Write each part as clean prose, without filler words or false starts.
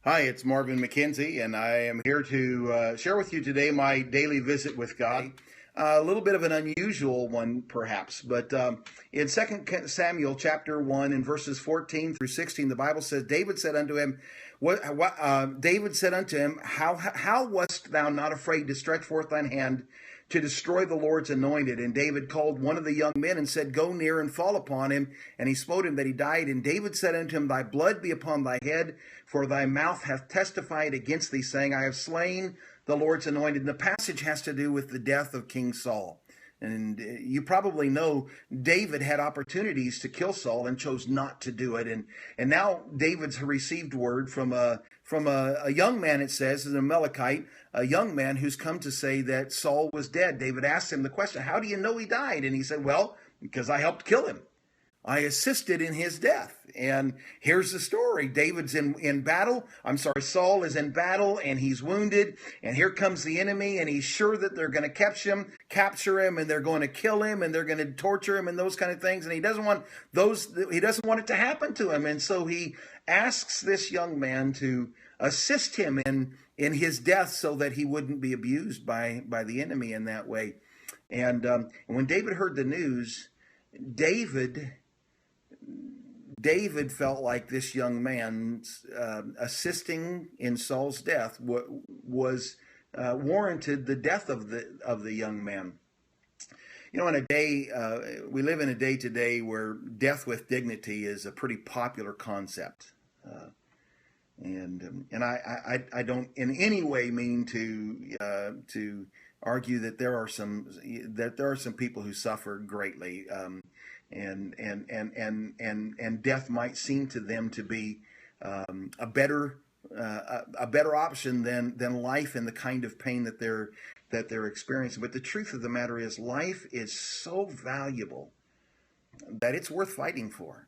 Hi, it's Marvin McKenzie, and I am here to share with you today my daily visit with God. A little bit of an unusual one, perhaps, but in 2 Samuel chapter 1 and verses 14 through 16, the Bible says, David said unto him, how wast thou not afraid to stretch forth thine hand to destroy the Lord's anointed? And David called one of the young men and said, Go near and fall upon him. And he smote him that he died. And David said unto him, Thy blood be upon thy head, for thy mouth hath testified against thee, saying, I have slain the Lord's anointed. And the passage has to do with the death of King Saul. And you probably know David had opportunities to kill Saul and chose not to do it. And now David's received word from a young man, it says, an Amalekite, a young man who's come to say that Saul was dead. David asked him the question, how do you know he died? And he said, well, because I helped kill him. I assisted in his death. And here's the story. David's in battle. Saul is in battle and he's wounded. And here comes the enemy and he's sure that they're going to capture him and they're going to kill him and they're going to torture him and those kind of things. And he doesn't want it to happen to him. And so he asks this young man to assist him in his death so that he wouldn't be abused by the enemy in that way. And when David heard the news, David felt like this young man's assisting in Saul's death was warranted the death of the young man. You know, we live in a day today where death with dignity is a pretty popular concept, and I don't in any way mean to argue that there are some people who suffer greatly. And death might seem to them to be a better option than life and the kind of pain that they're experiencing. But the truth of the matter is, life is so valuable that it's worth fighting for.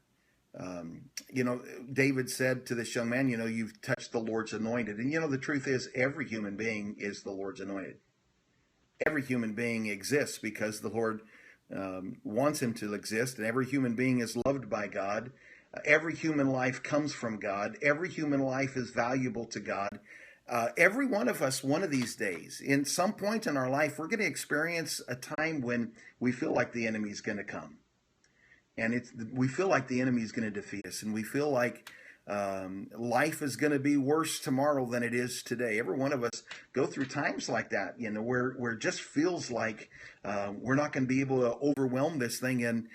David said to this young man, you've touched the Lord's anointed. And the truth is, every human being is the Lord's anointed. Every human being exists because the Lord wants him to exist, and every human being is loved by God. Every human life comes from God. Every human life is valuable to God. Every one of us, one of these days, in some point in our life, we're going to experience a time when we feel like the enemy is going to come. And we feel like the enemy is going to defeat us, and we feel like life is going to be worse tomorrow than it is today. Every one of us go through times like that, where it just feels like we're not going to be able to overwhelm this thing, and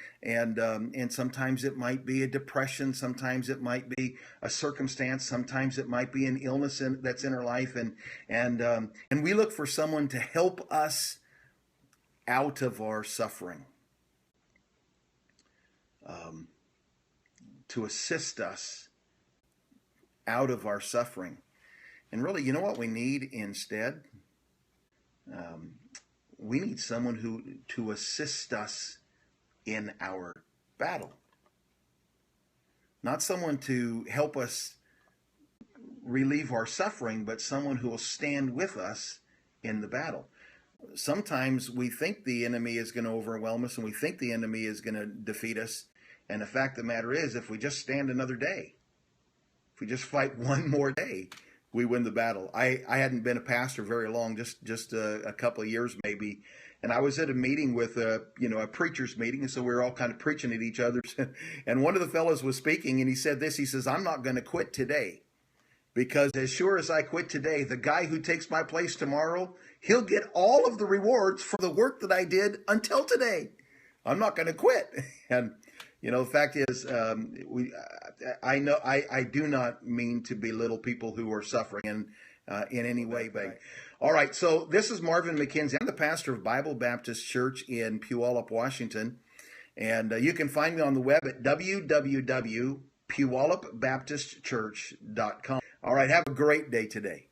sometimes it might be a depression, sometimes it might be a circumstance, sometimes it might be an illness that's in our life, and we look for someone to help us out of our suffering, to assist us out of our suffering. And really, you know what we need instead? We need someone to assist us in our battle. Not someone to help us relieve our suffering, but someone who will stand with us in the battle. Sometimes we think the enemy is going to overwhelm us and we think the enemy is going to defeat us. And the fact of the matter is, if we just stand another day, if we just fight one more day, we win the battle. I hadn't been a pastor very long, just a couple of years maybe, and I was at a meeting with a preacher's meeting, and so we were all kind of preaching at each other. And one of the fellows was speaking, and he said this. He says, "I'm not going to quit today, because as sure as I quit today, the guy who takes my place tomorrow, he'll get all of the rewards for the work that I did until today. I'm not going to quit." And the fact is, I do not mean to belittle people who are suffering in any way. But all right, so this is Marvin McKenzie. I'm the pastor of Bible Baptist Church in Puyallup, Washington, and you can find me on the web at www.puyallupbaptistchurch.com. All right, have a great day today.